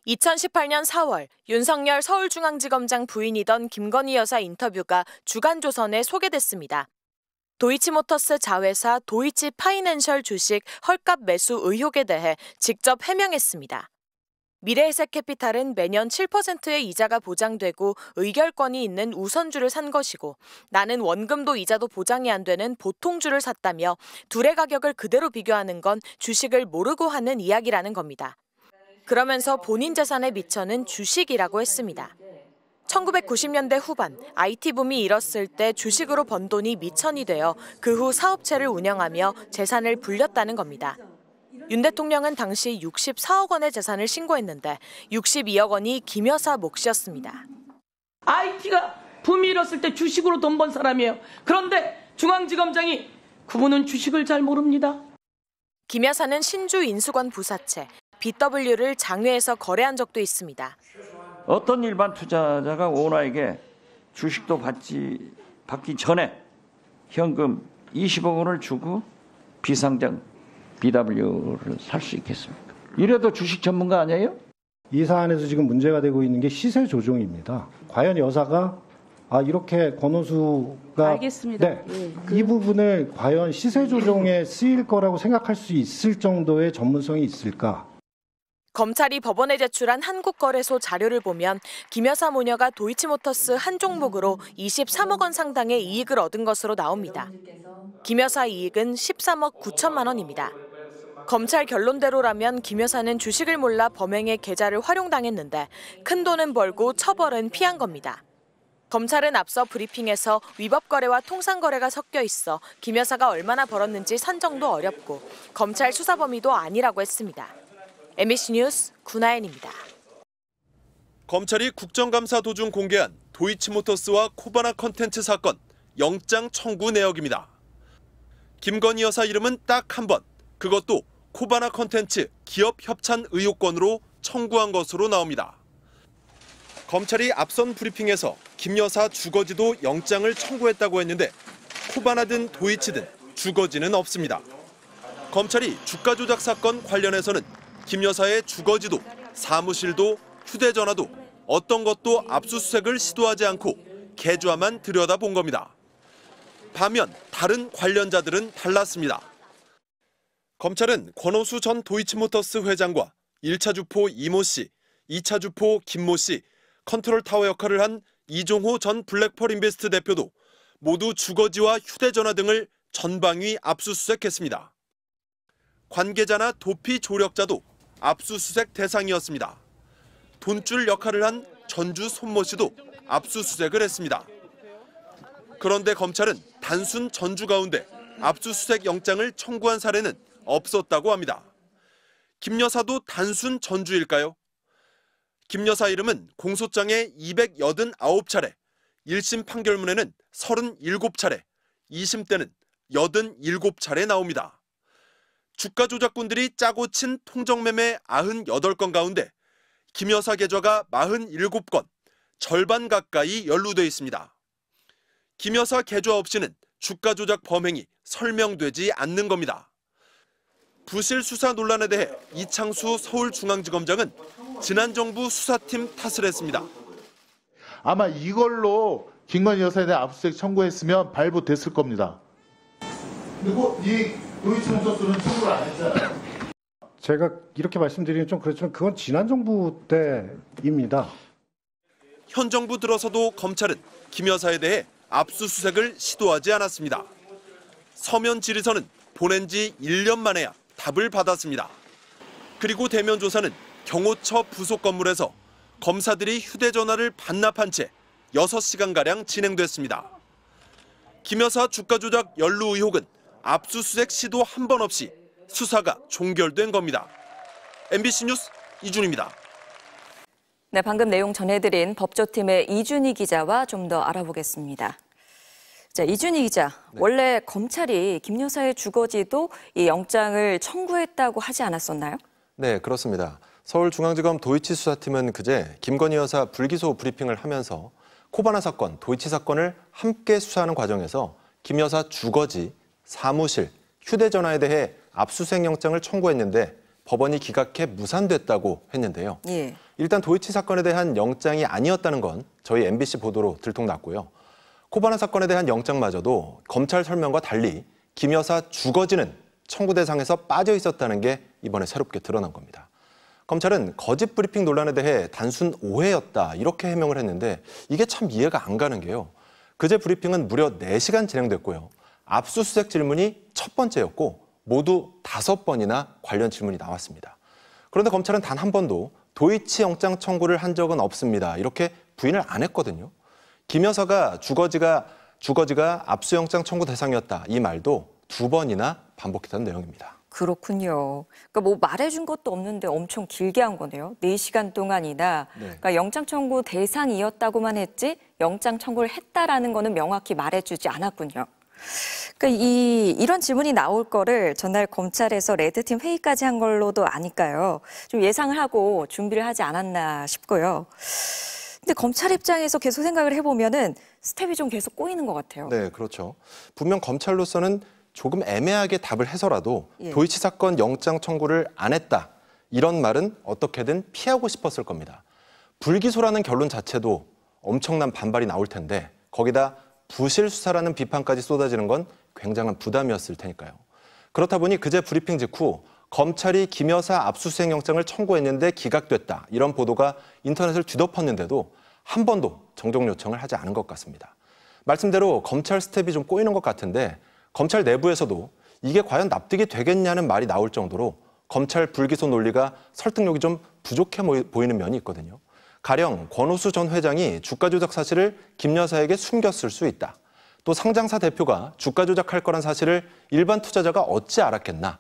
2018년 4월 윤석열 서울중앙지검장 부인이던 김건희 여사 인터뷰가 주간조선에 소개됐습니다. 도이치모터스 자회사 도이치파이낸셜 주식 헐값 매수 의혹에 대해 직접 해명했습니다. 미래에셋캐피탈은 매년 7%의 이자가 보장되고 의결권이 있는 우선주를 산 것이고 나는 원금도 이자도 보장이 안 되는 보통주를 샀다며 둘의 가격을 그대로 비교하는 건 주식을 모르고 하는 이야기라는 겁니다. 그러면서 본인 재산의 미천은 주식이라고 했습니다. 1990년대 후반 IT붐이 일었을 때 주식으로 번 돈이 미천이 되어 그 후 사업체를 운영하며 재산을 불렸다는 겁니다. 윤 대통령은 당시 64억 원의 재산을 신고했는데 62억 원이 김 여사 몫이었습니다. IT가 붐이 일었을 때 주식으로 돈 번 사람이에요. 그런데 중앙지검장이 그분은 주식을 잘 모릅니다. 김 여사는 신주 인수권 부사채 BW를 장외에서 거래한 적도 있습니다. 어떤 일반 투자자가 오너에게 주식도 받기 전에 현금 20억 원을 주고 비상장 BW를 살 수 있겠습니까? 이래도 주식 전문가 아니에요? 이 사안에서 지금 문제가 되고 있는 게 시세 조종입니다. 과연 여사가 이렇게 권오수가 알겠습니다. 네, 이 부분을 과연 시세 조종에 쓰일 거라고 생각할 수 있을 정도의 전문성이 있을까? 검찰이 법원에 제출한 한국거래소 자료를 보면 김 여사 모녀가 도이치모터스 한 종목으로 23억 원 상당의 이익을 얻은 것으로 나옵니다. 김 여사 이익은 13억 9천만 원입니다. 검찰 결론대로라면 김 여사는 주식을 몰라 범행에 계좌를 활용당했는데 큰돈은 벌고 처벌은 피한 겁니다. 검찰은 앞서 브리핑에서 위법거래와 통상거래가 섞여 있어 김 여사가 얼마나 벌었는지 산정도 어렵고 검찰 수사 범위도 아니라고 했습니다. MBC 뉴스 구나연입니다. 검찰이 국정감사 도중 공개한 도이치모터스와 코바나 컨텐츠 사건 영장 청구 내역입니다. 김건희 여사 이름은 딱 한 번, 그것도 코바나 컨텐츠 기업 협찬 의혹건으로 청구한 것으로 나옵니다. 검찰이 앞선 브리핑에서 김 여사 주거지도 영장을 청구했다고 했는데 코바나든 도이치든 주거지는 없습니다. 검찰이 주가 조작 사건 관련해서는 김 여사의 주거지도, 사무실도, 휴대전화도 어떤 것도 압수수색을 시도하지 않고 계좌만 들여다본 겁니다. 반면 다른 관련자들은 달랐습니다. 검찰은 권오수 전 도이치모터스 회장과 1차 주포 이모 씨, 2차 주포 김모 씨, 컨트롤타워 역할을 한 이종호 전 블랙펄 인베스트 대표도 모두 주거지와 휴대전화 등을 전방위 압수수색했습니다. 관계자나 도피 조력자도 압수수색 대상이었습니다. 돈줄 역할을 한 전주 손모 씨도 압수수색을 했습니다. 그런데 검찰은 단순 전주 가운데 압수수색 영장을 청구한 사례는 없었다고 합니다. 김 여사도 단순 전주일까요? 김 여사 이름은 공소장에 289차례, 1심 판결문에는 37차례, 2심 때는 87차례 나옵니다. 주가 조작꾼들이 짜고 친 통정매매 98건 가운데 김 여사 계좌가 47건, 절반 가까이 연루돼 있습니다. 김 여사 계좌 없이는 주가 조작 범행이 설명되지 않는 겁니다. 부실 수사 논란에 대해 이창수 서울중앙지검장은 지난 정부 수사팀 탓을 했습니다. 아마 이걸로 김건희 여사에 대해 압수수색 청구했으면 발부됐을 겁니다. 그리고 이 도이치모터스는 청구를 안 했잖아요. 제가 이렇게 말씀드리긴 좀 그렇지만 그건 지난 정부 때입니다. 현 정부 들어서도 검찰은 김 여사에 대해 압수수색을 시도하지 않았습니다. 서면 질의서는 보낸 지 1년 만에야 답을 받았습니다. 그리고 대면 조사는 경호처 부속 건물에서 검사들이 휴대전화를 반납한 채 6시간가량 진행됐습니다. 김 여사 주가 조작 연루 의혹은 압수수색 시도 한 번 없이 수사가 종결된 겁니다. MBC 뉴스 이준입니다. 네, 방금 내용 전해드린 법조팀의 이준희 기자와 좀 더 알아보겠습니다. 자, 이준희 기자, 원래 검찰이 김 여사의 주거지도 이 영장을 청구했다고 하지 않았었나요? 네, 그렇습니다. 서울중앙지검 도이치 수사팀은 그제 김건희 여사 불기소 브리핑을 하면서 코바나 사건, 도이치 사건을 함께 수사하는 과정에서 김 여사 주거지, 사무실, 휴대전화에 대해 압수수색 영장을 청구했는데 법원이 기각해 무산됐다고 했는데요. 예. 일단 도이치 사건에 대한 영장이 아니었다는 건 저희 MBC 보도로 들통났고요. 코바나 사건에 대한 영장마저도 검찰 설명과 달리 김 여사 주거지는 청구 대상에서 빠져 있었다는 게 이번에 새롭게 드러난 겁니다. 검찰은 거짓 브리핑 논란에 대해 단순 오해였다 이렇게 해명을 했는데 이게 참 이해가 안 가는 게요. 그제 브리핑은 무려 4시간 진행됐고요. 압수수색 질문이 첫 번째였고 모두 5번이나 관련 질문이 나왔습니다. 그런데 검찰은 단 한 번도 도이치 영장 청구를 한 적은 없습니다. 이렇게 부인을 안 했거든요. 김 여사가 주거지가 압수영장 청구 대상이었다. 이 말도 2번이나 반복했다는 내용입니다. 그렇군요. 그러니까 뭐 말해준 것도 없는데 엄청 길게 한 거네요. 4시간 동안이나. 네. 그러니까 영장 청구 대상이었다고만 했지 영장 청구를 했다라는 거는 명확히 말해주지 않았군요. 그러니까 이런 질문이 나올 거를 전날 검찰에서 레드팀 회의까지 한 걸로도 아니까요. 좀 예상을 하고 준비를 하지 않았나 싶고요. 근데 검찰 입장에서 계속 생각을 해보면은 스텝이 좀 계속 꼬이는 것 같아요. 네, 그렇죠. 분명 검찰로서는 조금 애매하게 답을 해서라도 예. 도이치 사건 영장 청구를 안 했다. 이런 말은 어떻게든 피하고 싶었을 겁니다. 불기소라는 결론 자체도 엄청난 반발이 나올 텐데 거기다 부실 수사라는 비판까지 쏟아지는 건 굉장한 부담이었을 테니까요. 그렇다 보니 그제 브리핑 직후 검찰이 김 여사 압수수색 영장을 청구했는데 기각됐다. 이런 보도가 인터넷을 뒤덮었는데도 한 번도 정정 요청을 하지 않은 것 같습니다. 말씀대로 검찰 스텝이 좀 꼬이는 것 같은데 검찰 내부에서도 이게 과연 납득이 되겠냐는 말이 나올 정도로 검찰 불기소 논리가 설득력이 좀 부족해 보이는 면이 있거든요. 가령 권오수 전 회장이 주가 조작 사실을 김 여사에게 숨겼을 수 있다. 또 상장사 대표가 주가 조작할 거란 사실을 일반 투자자가 어찌 알았겠나.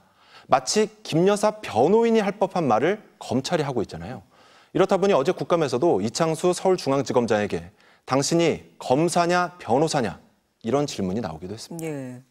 마치 김 여사 변호인이 할 법한 말을 검찰이 하고 있잖아요. 이렇다 보니 어제 국감에서도 이창수 서울중앙지검장에게 당신이 검사냐 변호사냐 이런 질문이 나오기도 했습니다. 예.